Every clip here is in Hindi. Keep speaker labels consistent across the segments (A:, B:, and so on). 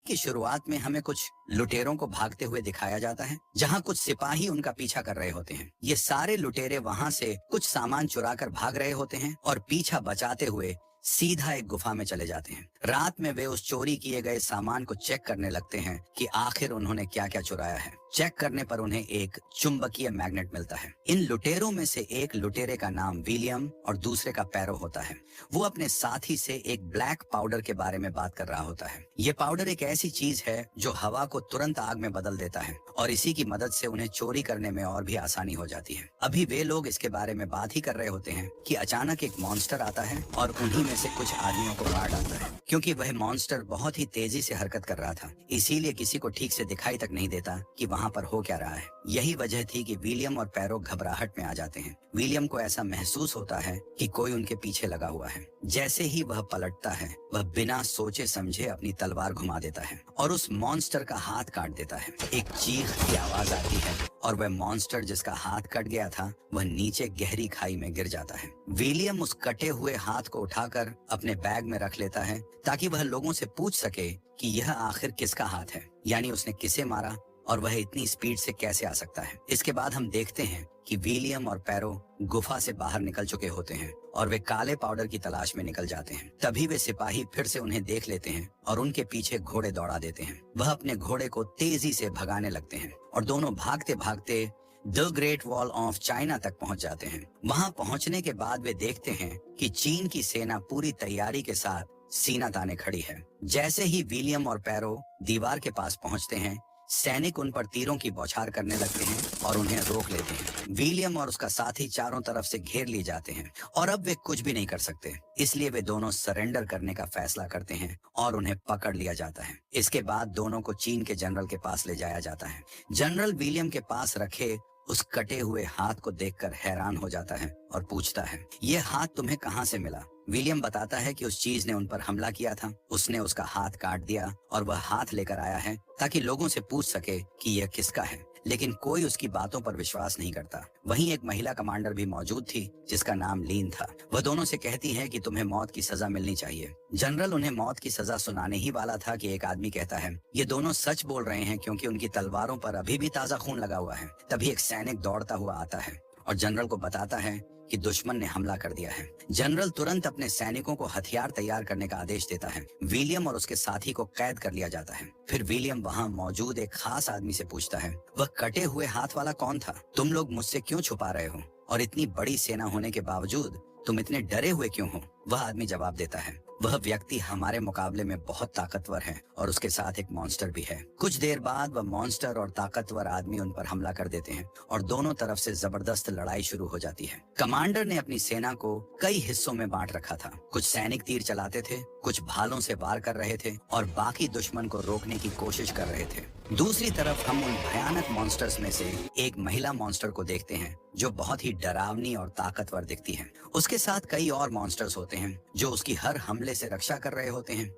A: की शुरुआत में हमें कुछ लुटेरों को भागते हुए दिखाया जाता है, जहां कुछ सिपाही उनका पीछा कर रहे होते हैं। ये सारे लुटेरे वहां से कुछ सामान चुरा कर भाग रहे होते हैं और पीछा बचाते हुए सीधा एक गुफा में चले जाते हैं। रात में वे उस चोरी किए गए सामान को चेक करने लगते हैं कि आखिर उन्होंने क्या क्या चुराया है। चेक करने पर उन्हें एक चुंबकीय मैग्नेट मिलता है। इन लुटेरों में से एक लुटेरे का नाम विलियम और दूसरे का पैरो होता है। वो अपने साथी से एक ब्लैक पाउडर के बारे में बात कर रहा होता है। ये पाउडर एक ऐसी चीज है जो हवा को तुरंत आग में बदल देता है और इसी की मदद से उन्हें चोरी करने में और भी आसानी हो जाती है। अभी वे लोग इसके बारे में बात ही कर रहे होते हैं कि अचानक एक मॉन्स्टर आता है और उन्हीं में से कुछ आदमियों को मार डालता है। क्योंकि वह मॉन्स्टर बहुत ही तेजी से हरकत कर रहा था, इसीलिए किसी को ठीक से दिखाई तक नहीं देता कि वहाँ पर हो क्या रहा है। यही वजह थी कि विलियम और पैरो घबराहट में आ जाते हैं। विलियम को ऐसा महसूस होता है कि कोई उनके पीछे लगा हुआ है। जैसे ही वह पलटता है, वह बिना सोचे समझे अपनी तलवार घुमा देता है और उस मॉन्स्टर का हाथ काट देता है। एक चीख की आवाज आती है और वह मॉन्स्टर जिसका हाथ कट गया था, वह नीचे गहरी खाई में गिर जाता है। विलियम उस कटे हुए हाथ को उठाकर अपने बैग में रख लेता है ताकि वह लोगों से पूछ सके कि यह आखिर किसका हाथ है, यानी उसने किसे मारा और वह इतनी स्पीड से कैसे आ सकता है। इसके बाद हम देखते हैं कि विलियम और पैरो गुफा से बाहर निकल चुके होते हैं और वे काले पाउडर की तलाश में निकल जाते हैं। तभी वे सिपाही फिर से उन्हें देख लेते हैं और उनके पीछे घोड़े दौड़ा देते हैं। वह अपने घोड़े को तेजी से भगाने लगते हैं और दोनों भागते भागते the great wall of China तक पहुंच जाते हैं। वहां पहुंचने के बाद वे देखते हैं कि चीन की सेना पूरी तैयारी के साथ सीना ताने खड़ी है। जैसे ही विलियम और पैरो दीवार के पास पहुंचते हैं, सैनिक उन पर तीरों की बौछार करने लगते हैं और उन्हें रोक लेते हैं। विलियम और उसका साथी चारों तरफ से घेर लिए जाते हैं और अब वे कुछ भी नहीं कर सकते, इसलिए वे दोनों सरेंडर करने का फैसला करते हैं और उन्हें पकड़ लिया जाता है। इसके बाद दोनों को चीन के जनरल के पास ले जाया जाता है। जनरल विलियम के पास रखे उस कटे हुए हाथ को देखकर हैरान हो जाता है और पूछता है, ये हाथ तुम्हें कहाँ से मिला? विलियम बताता है कि उस चीज ने उन पर हमला किया था, उसने उसका हाथ काट दिया और वह हाथ लेकर आया है ताकि लोगों से पूछ सके कि यह किसका है। लेकिन कोई उसकी बातों पर विश्वास नहीं करता। वहीं एक महिला कमांडर भी मौजूद थी जिसका नाम लीन था। वह दोनों से कहती है कि तुम्हें मौत की सजा मिलनी चाहिए। जनरल उन्हें मौत की सजा सुनाने ही वाला था कि एक आदमी कहता है, ये दोनों सच बोल रहे हैं क्योंकि उनकी तलवारों पर अभी भी ताजा खून लगा हुआ है। तभी एक सैनिक दौड़ता हुआ आता है और जनरल को बताता है कि दुश्मन ने हमला कर दिया है। जनरल तुरंत अपने सैनिकों को हथियार तैयार करने का आदेश देता है। विलियम और उसके साथी को कैद कर लिया जाता है। फिर विलियम वहां मौजूद एक खास आदमी से पूछता है, वह कटे हुए हाथ वाला कौन था? तुम लोग मुझसे क्यों छुपा रहे हो और इतनी बड़ी सेना होने के बावजूद तुम इतने डरे हुए क्यों हो? वह आदमी जवाब देता है, वह व्यक्ति हमारे मुकाबले में बहुत ताकतवर है और उसके साथ एक मॉन्स्टर भी है। कुछ देर बाद वह मॉन्स्टर और ताकतवर आदमी उन पर हमला कर देते हैं और दोनों तरफ से जबरदस्त लड़ाई शुरू हो जाती है। कमांडर ने अपनी सेना को कई हिस्सों में बांट रखा था। कुछ सैनिक तीर चलाते थे, कुछ भालों से वार कर रहे थे और बाकी दुश्मन को रोकने की कोशिश कर रहे थे। दूसरी तरफ हम उन भयानक मॉन्स्टर्स में से एक महिला मॉन्स्टर को देखते हैं जो बहुत ही डरावनी और ताकतवर दिखती है। उसके साथ कई और मॉन्स्टर्स होते हैं जो उसकी हर हमले से रक्षा कर रहे होते हैं,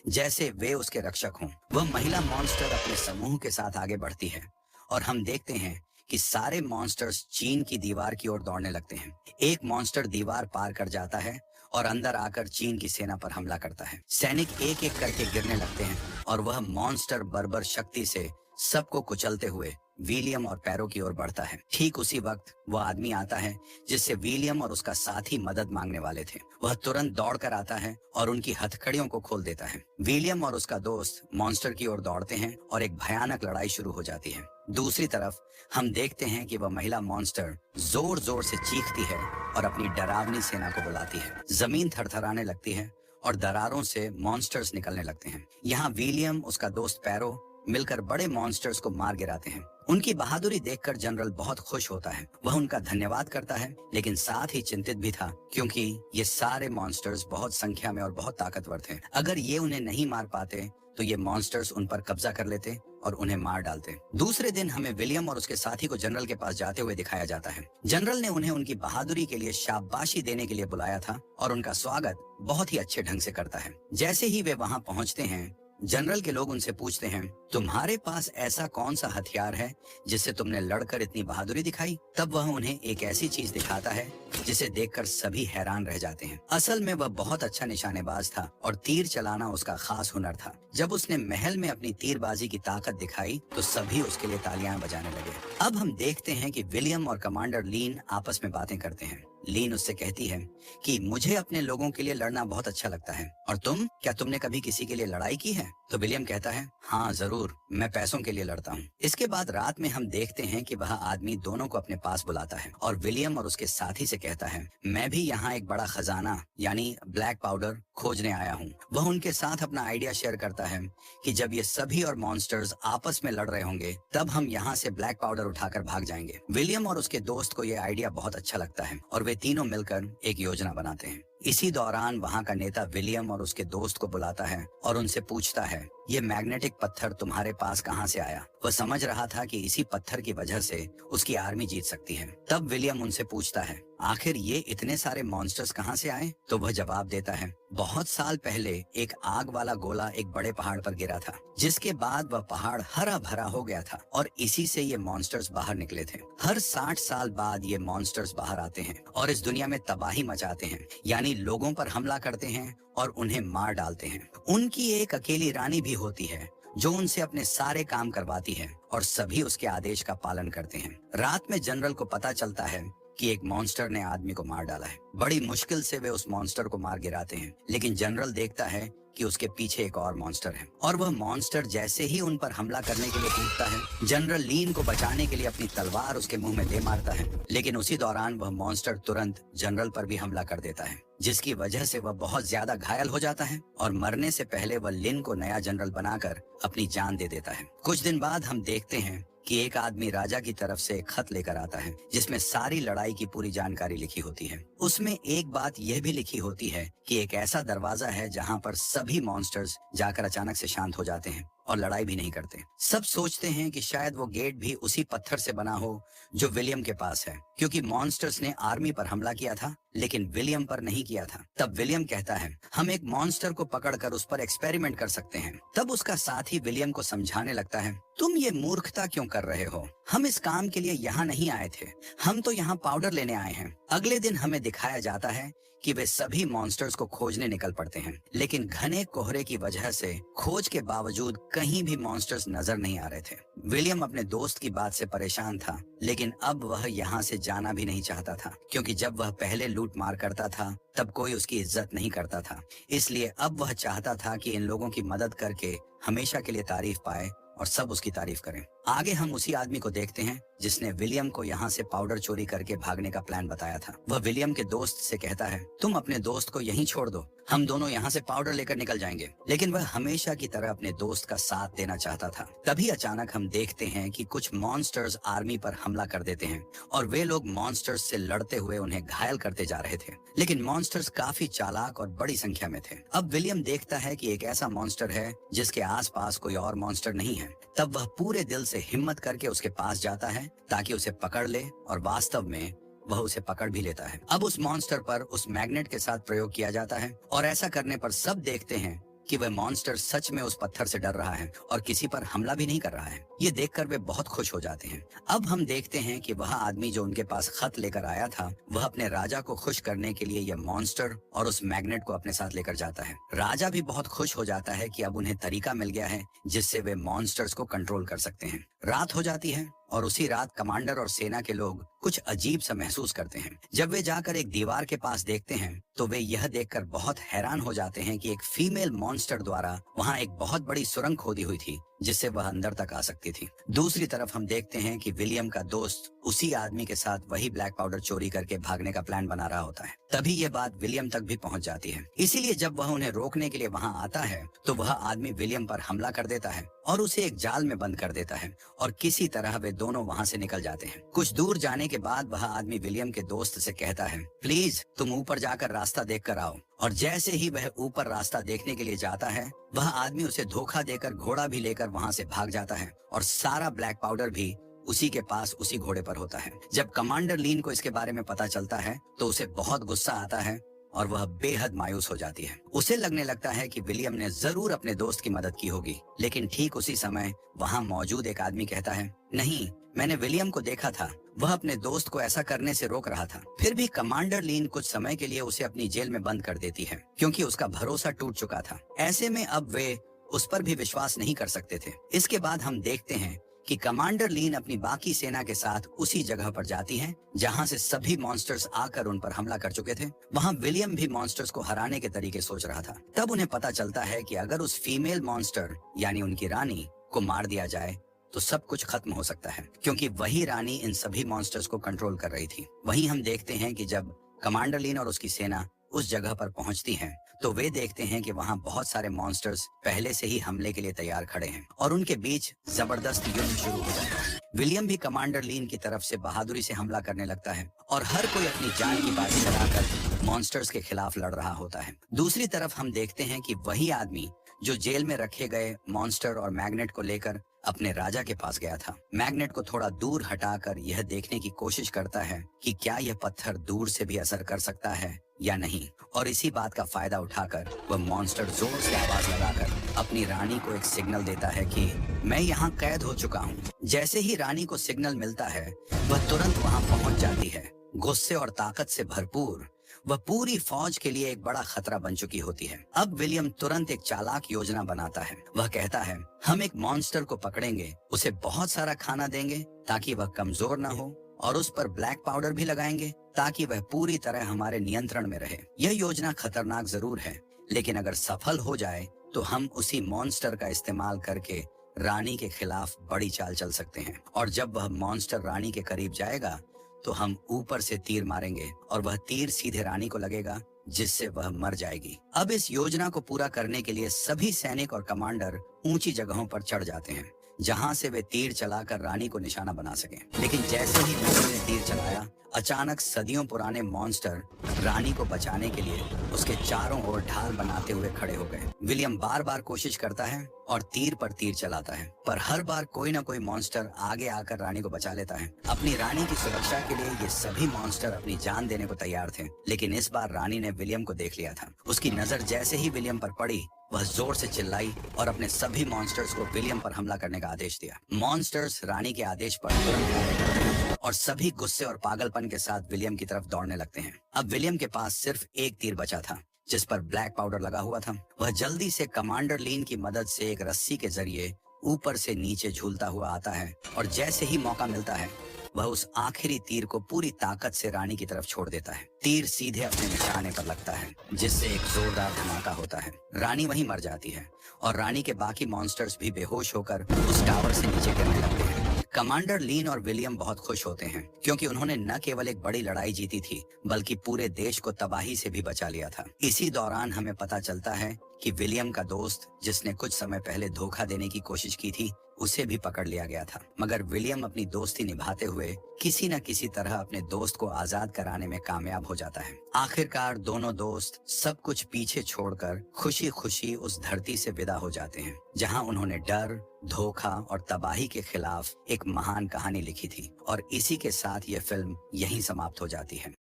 A: जैसे वे उसके रक्षक हों। वह महिला मॉन्स्टर अपने समूह के साथ आगे बढ़ती है और हम देखते हैं कि सारे मॉन्स्टर्स चीन की दीवार की ओर दौड़ने लगते हैं। एक मॉन्स्टर दीवार पार कर जाता है और अंदर आकर चीन की सेना पर हमला करता है। सैनिक एक एक करके गिरने लगते हैं और वह मॉन्स्टर बर्बर शक्ति से सबको कुचलते हुए विलियम और पैरो की ओर बढ़ता है। ठीक उसी वक्त वह आदमी आता है जिससे विलियम और उसका साथी मदद मांगने वाले थे। वह तुरंत दौड़कर आता है और उनकी हथकड़ियों को खोल देता है। विलियम और उसका दोस्त मॉन्स्टर की ओर दौड़ते हैं और एक भयानक लड़ाई शुरू हो जाती है। दूसरी तरफ हम देखते हैं कि वह महिला मॉन्स्टर जोर जोर से चीखती है और अपनी डरावनी सेना को बुलाती है। जमीन थरथराने लगती है और दरारों से मॉन्स्टर्स निकलने लगते हैं। यहाँ विलियम, उसका दोस्त पैरो मिलकर बड़े मॉन्स्टर्स को मार गिराते हैं। उनकी बहादुरी देखकर जनरल बहुत खुश होता है। वह उनका धन्यवाद करता है, लेकिन साथ ही चिंतित भी था क्योंकि ये सारे मॉन्स्टर्स बहुत संख्या में और बहुत ताकतवर थे। अगर ये उन्हें नहीं मार पाते तो ये मॉन्स्टर्स उन पर कब्जा कर लेते और उन्हें मार डालते। दूसरे दिन हमें विलियम और उसके साथी को जनरल के पास जाते हुए दिखाया जाता है। जनरल ने उन्हें उनकी बहादुरी के लिए शाबाशी देने के लिए बुलाया था और उनका स्वागत बहुत ही अच्छे ढंग से करता है। जैसे ही वे वहां पहुंचते हैं, जनरल के लोग उनसे पूछते हैं, तुम्हारे पास ऐसा कौन सा हथियार है जिससे तुमने लड़कर इतनी बहादुरी दिखाई? तब वह उन्हें एक ऐसी चीज दिखाता है जिसे देखकर सभी हैरान रह जाते हैं। असल में वह बहुत अच्छा निशानेबाज था और तीर चलाना उसका खास हुनर था। जब उसने महल में अपनी तीरबाजी की ताकत दिखाई तो सभी उसके लिए तालियां बजाने लगे। अब हम देखते हैं कि विलियम और कमांडर लीन आपस में बातें करते हैं। लीन उससे कहती है कि मुझे अपने लोगों के लिए लड़ना बहुत अच्छा लगता है, और तुम, क्या तुमने कभी किसी के लिए लड़ाई की है? तो विलियम कहता है, हाँ जरूर, मैं पैसों के लिए लड़ता हूँ। इसके बाद रात में हम देखते हैं कि वह आदमी दोनों को अपने पास बुलाता है और विलियम और उसके साथी से कहता है, मैं भी यहाँ एक बड़ा खजाना यानी ब्लैक पाउडर खोजने आया हूँ। वह उनके साथ अपना आइडिया शेयर करता है कि जब ये सभी और मॉन्स्टर्स आपस में लड़ रहे होंगे तब हम यहाँ से ब्लैक पाउडर उठाकर भाग जाएंगे। विलियम और उसके दोस्त को ये आइडिया बहुत अच्छा लगता है और वे तीनों मिलकर एक योजना बनाते हैं। इसी दौरान वहाँ का नेता विलियम और उसके दोस्त को बुलाता है और उनसे पूछता है, ये मैग्नेटिक पत्थर तुम्हारे पास कहाँ से आया? वह समझ रहा था कि इसी पत्थर की वजह से उसकी आर्मी जीत सकती है। तब विलियम उनसे पूछता है, आखिर ये इतने सारे मॉन्स्टर्स कहाँ से आए? तो वह जवाब देता है, बहुत साल पहले एक आग वाला गोला एक बड़े पहाड़ पर गिरा था, जिसके बाद वह पहाड़ हरा भरा हो गया था और इसी से ये मॉन्स्टर्स बाहर निकले थे। हर 60 साल बाद ये मॉन्स्टर्स बाहर आते हैं और इस दुनिया में तबाही मचाते हैं, यानी लोगों पर हमला करते हैं और उन्हें मार डालते हैं। उनकी एक अकेली रानी भी होती है जो उनसे अपने सारे काम करवाती है और सभी उसके आदेश का पालन करते हैं। रात में जनरल को पता चलता है कि एक मॉन्स्टर ने आदमी को मार डाला है। बड़ी मुश्किल से वे उस मॉन्स्टर को मार गिराते हैं, लेकिन जनरल देखता है कि उसके पीछे एक और मॉन्स्टर है और वह मॉन्स्टर जैसे ही उन पर हमला करने के लिए कूदता है, जनरल लीन को बचाने के लिए अपनी तलवार उसके मुंह में दे मारता है, लेकिन उसी दौरान वह मॉन्स्टर तुरंत जनरल पर भी हमला कर देता है, जिसकी वजह से वह बहुत ज्यादा घायल हो जाता है और मरने से पहले वह लिन को नया जनरल बनाकर अपनी जान दे देता है। कुछ दिन बाद हम देखते हैं कि एक आदमी राजा की तरफ से एक खत लेकर आता है जिसमें सारी लड़ाई की पूरी जानकारी लिखी होती है। उसमें एक बात यह भी लिखी होती है कि एक ऐसा दरवाजा है जहां पर सभी मॉन्स्टर्स जाकर अचानक से शांत हो जाते हैं और लड़ाई भी नहीं करते। सब सोचते हैं कि शायद वो गेट भी उसी पत्थर से बना हो जो विलियम के पास है, क्योंकि मॉन्स्टर्स ने आर्मी पर हमला किया था लेकिन विलियम पर नहीं किया था। तब विलियम कहता है, हम एक मॉन्स्टर को पकड़कर उस पर एक्सपेरिमेंट कर सकते हैं। तब उसका साथी विलियम को समझाने लगता है, तुम ये मूर्खता क्यों कर रहे हो? हम इस काम के लिए यहाँ नहीं आए थे, हम तो यहाँ पाउडर लेने आए हैं। अगले दिन हमें दिखाया जाता है कि वे सभी मॉन्स्टर्स को खोजने निकल पड़ते हैं, लेकिन घने कोहरे की वजह से खोज के बावजूद कहीं भी मॉन्स्टर्स नजर नहीं आ रहे थे। विलियम अपने दोस्त की बात से परेशान था, लेकिन अब वह यहाँ से जाना भी नहीं चाहता था, क्योंकि जब वह पहले लूट मार करता था तब कोई उसकी इज्जत नहीं करता था। इसलिए अब वह चाहता था कि इन लोगों की मदद करके हमेशा के लिए तारीफ पाए और सब उसकी तारीफ करें। आगे हम उसी आदमी को देखते हैं जिसने विलियम को यहाँ से पाउडर चोरी करके भागने का प्लान बताया था। वह विलियम के दोस्त से कहता है, तुम अपने दोस्त को यहीं छोड़ दो, हम दोनों यहाँ से पाउडर लेकर निकल जाएंगे। लेकिन वह हमेशा की तरह अपने दोस्त का साथ देना चाहता था। तभी अचानक हम देखते हैं कि कुछ मॉन्स्टर्स आर्मी पर हमला कर देते हैं और वे लोग मॉन्स्टर्स से लड़ते हुए उन्हें घायल करते जा रहे थे, लेकिन मॉन्स्टर्स काफी चालाक और बड़ी संख्या में थे। अब विलियम देखता है कि एक ऐसा मॉन्स्टर है जिसके आसपास कोई और मॉन्स्टर नहीं है। तब वह पूरे दिल से हिम्मत करके उसके पास जाता है ताकि उसे पकड़ ले, और वास्तव में वह उसे पकड़ भी लेता है। अब उस मॉन्स्टर पर उस मैग्नेट के साथ प्रयोग किया जाता है और ऐसा करने पर सब देखते हैं कि वह मॉन्स्टर सच में उस पत्थर से डर रहा है और किसी पर हमला भी नहीं कर रहा है। ये देखकर वे बहुत खुश हो जाते हैं। अब हम देखते हैं कि वह आदमी जो उनके पास खत लेकर आया था, वह अपने राजा को खुश करने के लिए यह मॉन्स्टर और उस मैग्नेट को अपने साथ लेकर जाता है। राजा भी बहुत खुश हो जाता है कि अब उन्हें तरीका मिल गया है जिससे वे मॉन्स्टर्स को कंट्रोल कर सकते हैं। रात हो जाती है और उसी रात कमांडर और सेना के लोग कुछ अजीब सा महसूस करते हैं। जब वे जाकर एक दीवार के पास देखते हैं तो वे यह देखकर बहुत हैरान हो जाते हैं कि एक फीमेल मॉन्स्टर द्वारा वहाँ एक बहुत बड़ी सुरंग खोदी हुई थी जिससे वह अंदर तक आ सकती थी। दूसरी तरफ हम देखते हैं कि विलियम का दोस्त उसी आदमी के साथ वही ब्लैक पाउडर चोरी करके भागने का प्लान बना रहा होता है। तभी ये बात विलियम तक भी पहुंच जाती है। इसीलिए जब वह उन्हें रोकने के लिए वहां आता है तो वह आदमी विलियम पर हमला कर देता है और उसे एक जाल में बंद कर देता है और किसी तरह वे दोनों वहां से निकल जाते हैं। कुछ दूर जाने के बाद वह आदमी विलियम के दोस्त से कहता है, प्लीज तुम ऊपर जाकर रास्ता देख कर आओ। और जैसे ही वह ऊपर रास्ता देखने के लिए जाता है, वह आदमी उसे धोखा देकर घोड़ा भी लेकर वहां से भाग जाता है और सारा ब्लैक पाउडर भी उसी के पास उसी घोड़े पर होता है। जब कमांडर लीन को इसके बारे में पता चलता है तो उसे बहुत गुस्सा आता है और वह बेहद मायूस हो जाती है। उसे लगने लगता है कि विलियम ने जरूर अपने दोस्त की मदद की होगी, लेकिन ठीक उसी समय वहाँ मौजूद एक आदमी कहता है, नहीं, मैंने विलियम को देखा था, वह अपने दोस्त को ऐसा करने से रोक रहा था। फिर भी कमांडर लीन कुछ समय के लिए उसे अपनी जेल में बंद कर देती है, क्योंकि उसका भरोसा टूट चुका था। ऐसे में अब वे उस पर भी विश्वास नहीं कर सकते थे। इसके बाद हम देखते हैं कि कमांडर लीन अपनी बाकी सेना के साथ उसी जगह पर जाती हैं, जहां से सभी मॉन्स्टर्स आकर उन पर हमला कर चुके थे। वहां विलियम भी मॉन्स्टर्स को हराने के तरीके सोच रहा था। तब उन्हें पता चलता है कि अगर उस फीमेल मॉन्स्टर यानी उनकी रानी को मार दिया जाए तो सब कुछ खत्म हो सकता है, क्योंकि वही रानी इन सभी मॉन्स्टर्स को कंट्रोल कर रही थी। वहीं हम देखते हैं कि जब कमांडर लीन और उसकी सेना उस जगह पर पहुंचती हैं, तो वे देखते हैं कि वहां बहुत सारे मॉन्स्टर्स पहले से ही हमले के लिए तैयार खड़े हैं और उनके बीच जबरदस्त युद्ध शुरू हो जाता है। विलियम भी कमांडर लीन की तरफ से बहादुरी से हमला करने लगता है और हर कोई अपनी जान की बाजी लगाकर मॉन्स्टर्स के खिलाफ लड़ रहा होता है। दूसरी तरफ हम देखते हैं कि वही आदमी जो जेल में रखे गए मॉन्स्टर और मैग्नेट को लेकर अपने राजा के पास गया था, मैग्नेट को थोड़ा दूर हटाकर यह देखने की कोशिश करता है कि क्या यह पत्थर दूर से भी असर कर सकता है या नहीं, और इसी बात का फायदा उठाकर वह मॉन्स्टर जोर से आवाज लगाकर अपनी रानी को एक सिग्नल देता है कि मैं यहाँ कैद हो चुका हूँ। जैसे ही रानी को सिग्नल मिलता है, वह तुरंत वहाँ पहुँच जाती है। गुस्से और ताकत से भरपूर वह पूरी फौज के लिए एक बड़ा खतरा बन चुकी होती है। अब विलियम तुरंत एक चालाक योजना बनाता है। वह कहता है, हम एक मॉन्स्टर को पकड़ेंगे, उसे बहुत सारा खाना देंगे ताकि वह कमजोर न हो, और उस पर ब्लैक पाउडर भी लगाएंगे ताकि वह पूरी तरह हमारे नियंत्रण में रहे। यह योजना खतरनाक जरूर है, लेकिन अगर सफल हो जाए तो हम उसी मॉन्स्टर का इस्तेमाल करके रानी के खिलाफ बड़ी चाल चल सकते हैं। और जब वह मॉन्स्टर रानी के करीब जाएगा तो हम ऊपर से तीर मारेंगे और वह तीर सीधे रानी को लगेगा, जिससे वह मर जाएगी। अब इस योजना को पूरा करने के लिए सभी सैनिक और कमांडर ऊंची जगहों पर चढ़ जाते हैं, जहां से वे तीर चलाकर रानी को निशाना बना सकें। लेकिन जैसे ही विलियम ने तीर चलाया, अचानक सदियों पुराने मॉन्स्टर रानी को बचाने के लिए उसके चारों ओर ढाल बनाते हुए खड़े हो गए। विलियम बार बार कोशिश करता है और तीर पर तीर चलाता है, पर हर बार कोई ना कोई मॉन्स्टर आगे आकर रानी को बचा लेता है। अपनी रानी की सुरक्षा के लिए ये सभी मॉन्स्टर अपनी जान देने को तैयार थे, लेकिन इस बार रानी ने विलियम को देख लिया था। उसकी नजर जैसे ही विलियम पर पड़ी, वह जोर से चिल्लाई और अपने सभी मॉन्स्टर्स को विलियम पर हमला करने का आदेश दिया। मॉन्स्टर्स रानी के आदेश पर तुरंत हमले करते हैं और सभी गुस्से और पागलपन के साथ विलियम की तरफ दौड़ने लगते हैं। अब विलियम के पास सिर्फ एक तीर बचा था, जिस पर ब्लैक पाउडर लगा हुआ था। वह जल्दी से कमांडर लीन की मदद से एक रस्सी के जरिए ऊपर से नीचे झूलता हुआ आता है और जैसे ही मौका मिलता है, वह उस आखिरी तीर को पूरी ताकत से रानी की तरफ छोड़ देता है। तीर सीधे अपने निशाने पर लगता है, जिससे एक जोरदार धमाका होता है। रानी वहीं मर जाती है और रानी के बाकी मॉन्स्टर्स भी बेहोश होकर उस टावर से नीचे गिरने लगते हैं। कमांडर लीन और विलियम बहुत खुश होते हैं, क्योंकि उन्होंने न केवल एक बड़ी लड़ाई जीती थी, बल्कि पूरे देश को तबाही से भी बचा लिया था। इसी दौरान हमें पता चलता है कि विलियम का दोस्त, जिसने कुछ समय पहले धोखा देने की कोशिश की थी, उसे भी पकड़ लिया गया था। मगर विलियम अपनी दोस्ती निभाते हुए किसी न किसी तरह अपने दोस्त को आजाद कराने में कामयाब हो जाता है। आखिरकार दोनों दोस्त सब कुछ पीछे छोड़कर खुशी खुशी उस धरती से विदा हो जाते हैं, जहां उन्होंने डर, धोखा और तबाही के खिलाफ एक महान कहानी लिखी थी। और इसी के साथ ये फिल्म यहीं समाप्त हो जाती है।